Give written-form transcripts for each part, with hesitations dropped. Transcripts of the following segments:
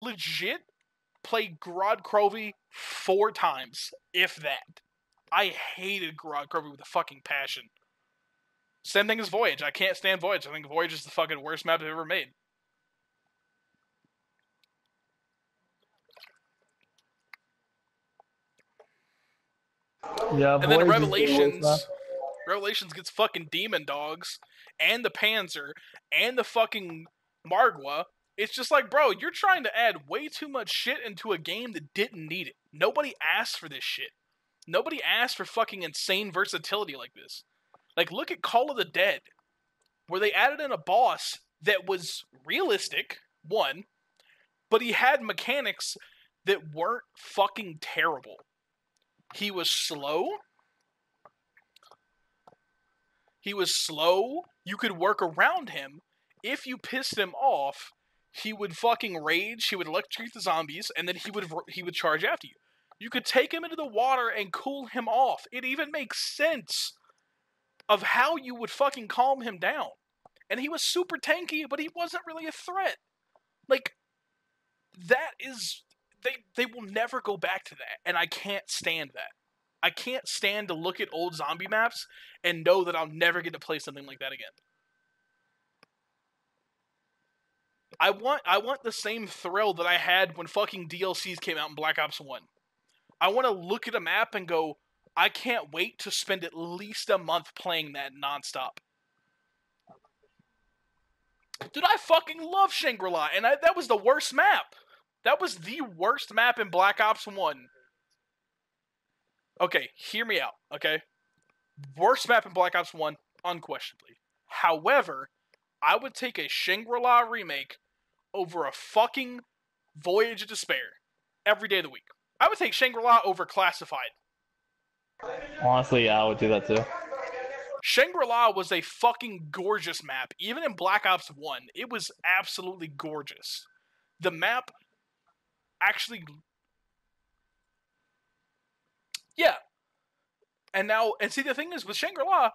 legit played Grod Crovey 4 times, if that. I hated Grod Crovey with a fucking passion. Same thing as Voyage. I can't stand Voyage. I think Voyage is the fucking worst map I've ever made. Yeah, and then Revelations. Revelations gets fucking Demon Dogs, and the Panzer, and the fucking Margwa. It's just like, bro, you're trying to add way too much shit into a game that didn't need it. Nobody asked for this shit. Nobody asked for fucking insane versatility like this. Like, look at Call of the Dead, where they added in a boss that was realistic, one, but he had mechanics that weren't fucking terrible. He was slow. You could work around him. If you pissed him off, he would fucking rage, he would electrocute the zombies, and then he would charge after you. You could take him into the water and cool him off. It even makes sense of how you would fucking calm him down. And he was super tanky, but he wasn't really a threat. Like, that is... They will never go back to that, and I can't stand that. I can't stand to look at old zombie maps and know that I'll never get to play something like that again. I want the same thrill that I had when fucking DLCs came out in Black Ops 1. I want to look at a map and go, I can't wait to spend at least a month playing that nonstop. Dude, I fucking love Shangri-La, and that was the worst map. That was the worst map in Black Ops 1. Okay, hear me out, okay? Worst map in Black Ops 1, unquestionably. However, I would take a Shangri-La remake over a fucking Voyage of Despair every day of the week. I would take Shangri-La over Classified. Honestly, yeah, I would do that too. Shangri-La was a fucking gorgeous map. Even in Black Ops 1, it was absolutely gorgeous. The map actually... Yeah. And see, the thing is, with Shangri-La,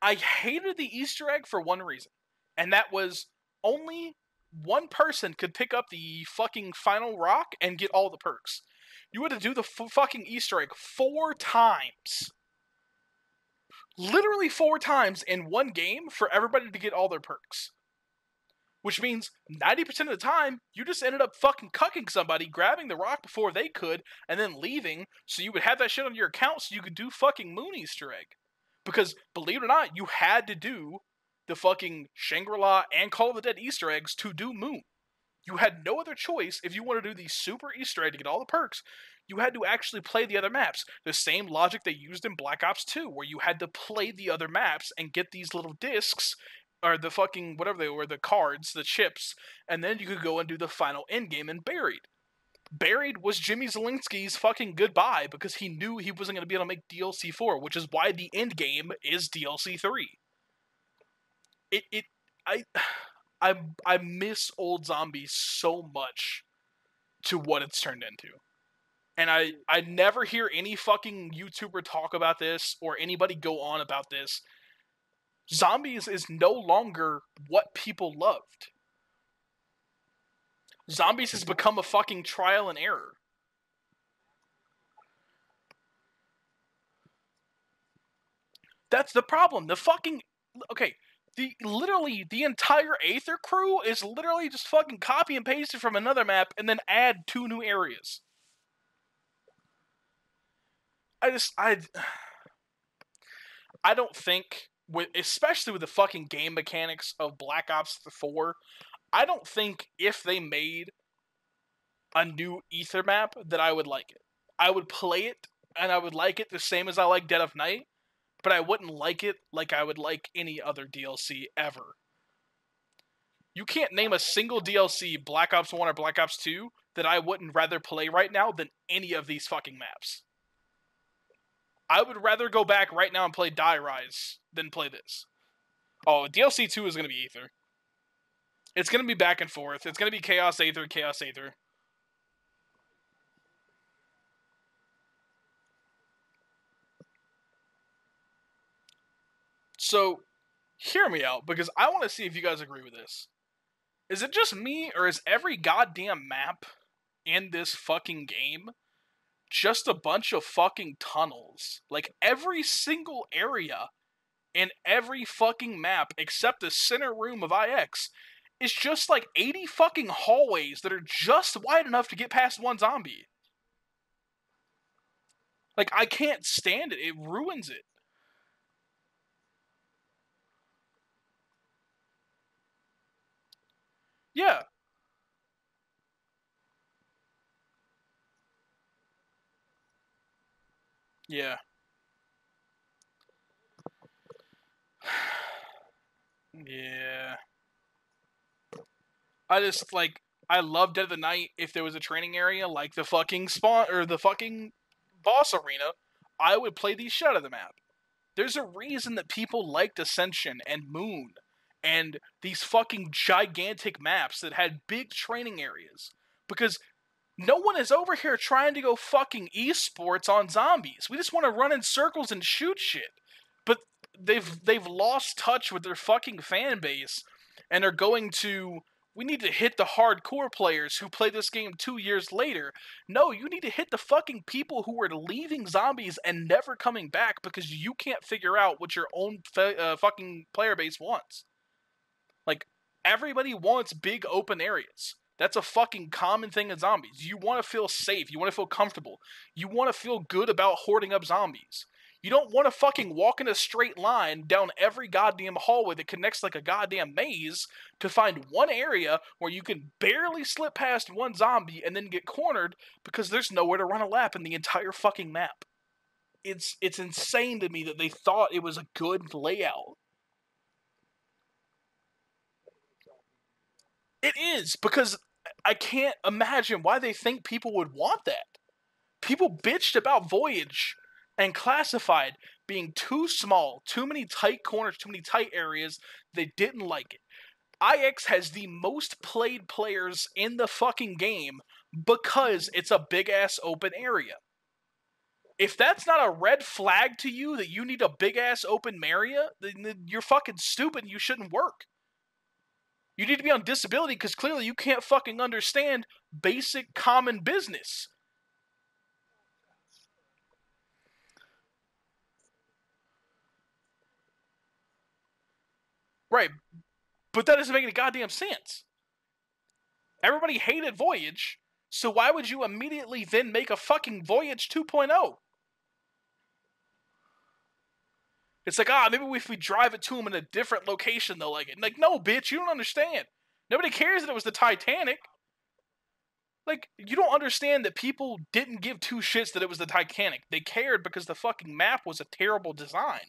I hated the Easter egg for one reason. And that was only one person could pick up the fucking final rock and get all the perks. You had to do the fucking Easter egg 4 times. Literally 4 times in one game for everybody to get all their perks. Which means 90% of the time, you just ended up fucking cucking somebody, grabbing the rock before they could, and then leaving, so you would have that shit on your account so you could do fucking Moon Easter egg. Because, believe it or not, you had to do the fucking Shangri-La and Call of the Dead Easter eggs to do Moon. You had no other choice if you want to do the super Easter egg to get all the perks. You had to actually play the other maps. The same logic they used in Black Ops 2, where you had to play the other maps and get these little discs, or the fucking, whatever they were, the cards, the chips, and then you could go and do the final endgame in Buried. Buried was Jimmy Zielinski's fucking goodbye, because he knew he wasn't going to be able to make DLC 4, which is why the endgame is DLC 3. I miss old zombies so much to what it's turned into. And I never hear any fucking YouTuber talk about this, or anybody go on about this. Zombies is no longer what people loved. Zombies has become a fucking trial and error. That's the problem. The fucking... Okay, literally, the entire Aether crew is literally just fucking copy and pasted from another map and then add 2 new areas. I don't think... especially with the fucking game mechanics of Black Ops 4, I don't think if they made a new Ether map that I would like it. I would play it, and I would like it the same as I like Dead of Night, but I wouldn't like it like I would like any other DLC ever. You can't name a single DLC, Black Ops 1 or Black Ops 2, that I wouldn't rather play right now than any of these fucking maps. I would rather go back right now and play Die Rise than play this. Oh, DLC 2 is going to be Aether. It's going to be back and forth. It's going to be Chaos Aether, Chaos Aether. So, hear me out, because I want to see if you guys agree with this. Is it just me, or is every goddamn map in this fucking game just a bunch of fucking tunnels? Like, every single area in every fucking map except the center room of IX is just like 80 fucking hallways that are just wide enough to get past one zombie. Like, I can't stand it. It ruins it. Yeah. Yeah. Yeah. I just, like, I love Dead of the Night. If there was a training area like the fucking spawn, or the fucking boss arena, I would play the shit out of the map. There's a reason that people liked Ascension and Moon and these fucking gigantic maps that had big training areas. Because no one is over here trying to go fucking esports on zombies. We just want to run in circles and shoot shit. But they've lost touch with their fucking fan base and are going to, we need to hit the hardcore players who play this game 2 years later. No, you need to hit the fucking people who are leaving zombies and never coming back because you can't figure out what your own fucking player base wants. Like, everybody wants big open areas. That's a fucking common thing in zombies. You want to feel safe. You want to feel comfortable. You want to feel good about hoarding up zombies. You don't want to fucking walk in a straight line down every goddamn hallway that connects like a goddamn maze to find one area where you can barely slip past one zombie and then get cornered because there's nowhere to run a lap in the entire fucking map. It's insane to me that they thought it was a good layout. It is, because I can't imagine why they think people would want that. People bitched about Voyage and Classified being too small, too many tight corners, too many tight areas. They didn't like it. IX has the most played players in the fucking game because it's a big-ass open area. If that's not a red flag to you that you need a big-ass open area, then you're fucking stupid and you shouldn't work. You need to be on disability because clearly you can't fucking understand basic common business. Right, but that doesn't make any goddamn sense. Everybody hated Voyage, so why would you immediately then make a fucking Voyage 2.0? It's like, maybe if we drive it to them in a different location, they'll like it. Like, no, bitch, you don't understand. Nobody cares that it was the Titanic. Like, you don't understand that people didn't give two shits that it was the Titanic. They cared because the fucking map was a terrible design.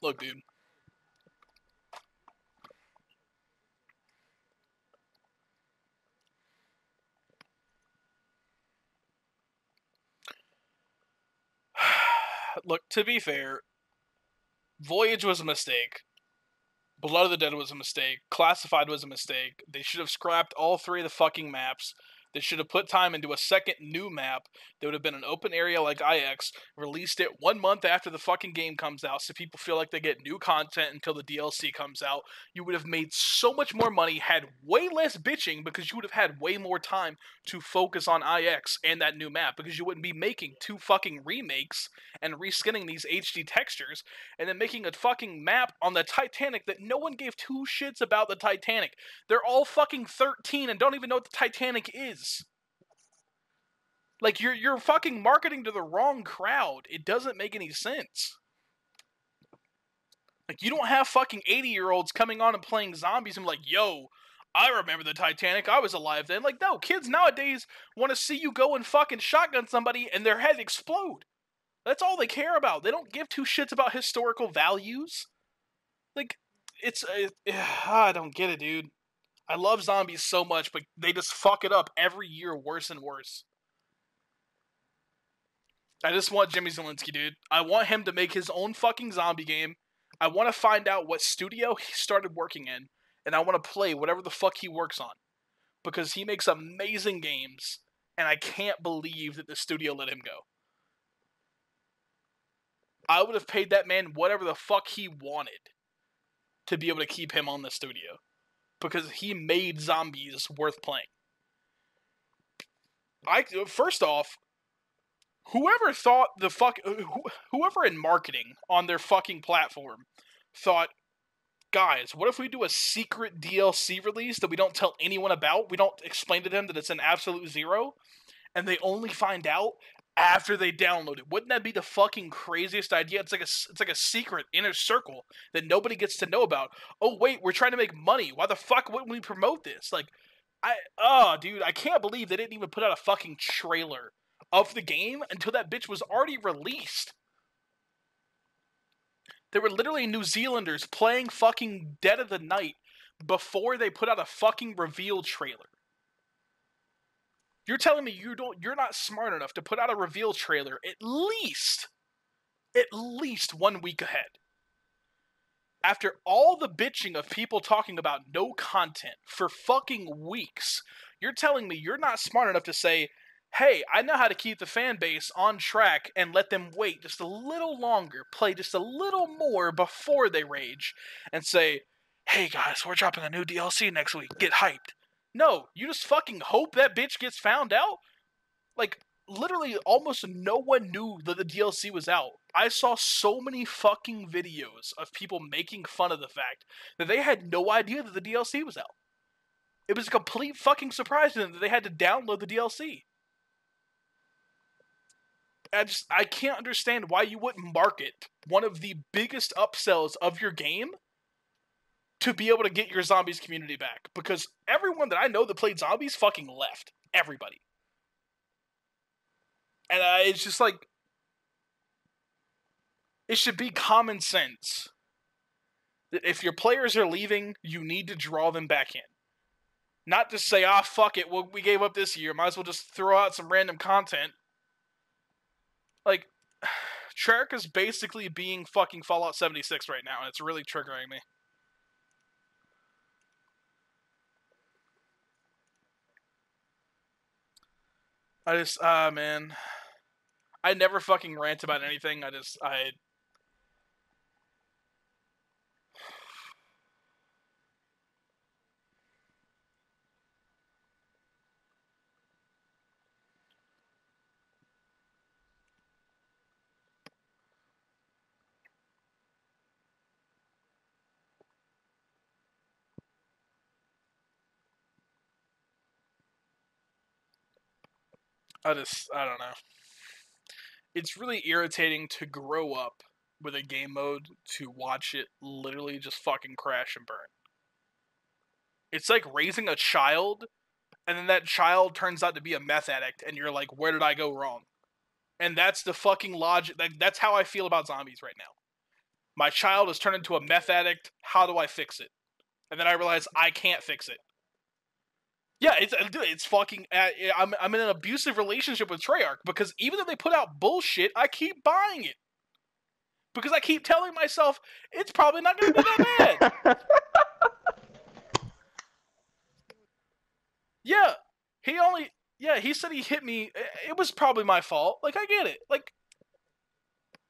Look, dude. Look, to be fair, Voyage was a mistake. Blood of the Dead was a mistake. Classified was a mistake. They should have scrapped all three of the fucking maps. They should have put time into a second new map that would have been an open area like IX, released it 1 month after the fucking game comes out so people feel like they get new content until the DLC comes out. You would have made so much more money, had way less bitching because you would have had way more time to focus on IX and that new map because you wouldn't be making 2 fucking remakes and reskinning these HD textures and then making a fucking map on the Titanic that no one gave 2 shits about the Titanic. They're all fucking 13 and don't even know what the Titanic is. Like, you're fucking marketing to the wrong crowd. It doesn't make any sense. Like, you don't have fucking 80-year-olds coming on and playing zombies and like, yo, I remember the Titanic, I was alive then. Like, no, kids nowadays want to see you go and fucking shotgun somebody and their head explode. That's all they care about. They don't give 2 shits about historical values. Like, I don't get it, dude. I love zombies so much, but they just fuck it up every year worse and worse. I just want Jimmy Zielinski, dude. I want him to make his own fucking zombie game. I want to find out what studio he started working in, and I want to play whatever the fuck he works on. because he makes amazing games, and I can't believe that the studio let him go. I would have paid that man whatever the fuck he wanted to be able to keep him on the studio, because he made zombies worth playing. First off, whoever thought whoever in marketing on their fucking platform thought, guys, what if we do a secret DLC release that we don't tell anyone about? We don't explain to them that it's an absolute zero, and they only find out after they download it. Wouldn't that be the fucking craziest idea? It's like a secret inner circle that nobody gets to know about. Oh wait, we're trying to make money. Why the fuck wouldn't we promote this? Like, dude, I can't believe they didn't even put out a fucking trailer of the game until that bitch was already released. There were literally New Zealanders playing fucking Dead of the Night before they put out a fucking reveal trailer. You're telling me you're not smart enough to put out a reveal trailer at least 1 week ahead. After all the bitching of people talking about no content for fucking weeks, you're telling me you're not smart enough to say, hey, I know how to keep the fan base on track and let them wait just a little longer, play just a little more before they rage, and say, hey guys, we're dropping a new DLC next week, get hyped. No, you just fucking hope that bitch gets found out? Like, literally almost no one knew that the DLC was out. I saw so many fucking videos of people making fun of the fact that they had no idea that the DLC was out. It was a complete fucking surprise to them that they had to download the DLC. I can't understand why you wouldn't market one of the biggest upsells of your game to be able to get your zombies community back. Because everyone that I know that played zombies fucking left. Everybody. And it's just like, it should be common sense that if your players are leaving, you need to draw them back in. Not just say, fuck it, well, we gave up this year, might as well just throw out some random content. Like, Treyarch is basically being fucking Fallout 76 right now, and it's really triggering me. Man. I never fucking rant about anything, I don't know. It's really irritating to grow up with a game mode to watch it literally just fucking crash and burn. It's like raising a child, and then that child turns out to be a meth addict, and you're like, where did I go wrong? And that's the fucking logic. That's how I feel about zombies right now. My child has turned into a meth addict. How do I fix it? And then I realize I can't fix it. Yeah, it's fucking. I'm in an abusive relationship with Treyarch because even though they put out bullshit, I keep buying it because I keep telling myself it's probably not going to be that bad. Yeah, he said he hit me. It was probably my fault. Like, I get it. Like,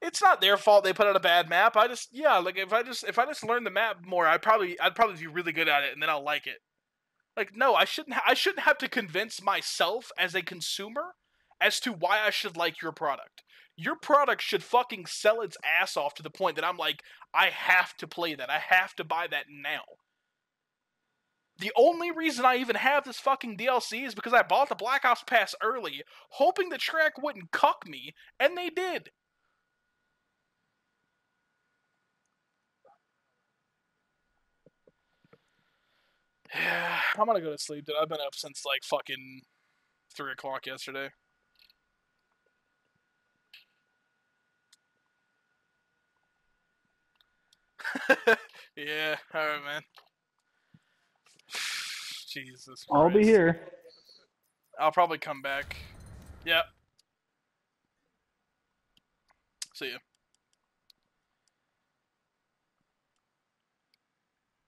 it's not their fault they put out a bad map. If I just learned the map more, I'd probably be really good at it, and then I'll like it. Like, no, I shouldn't have to convince myself as a consumer as to why I should like your product. Your product should fucking sell its ass off to the point that I'm like, I have to play that. I have to buy that now. The only reason I even have this fucking DLC is because I bought the Black Ops Pass early, hoping that Treyarch wouldn't cuck me, and they did. I'm gonna go to sleep, dude. I've been up since like fucking 3 o'clock yesterday. Yeah, alright, man. Jesus Christ. I'll be here. I'll probably come back. Yep. See ya.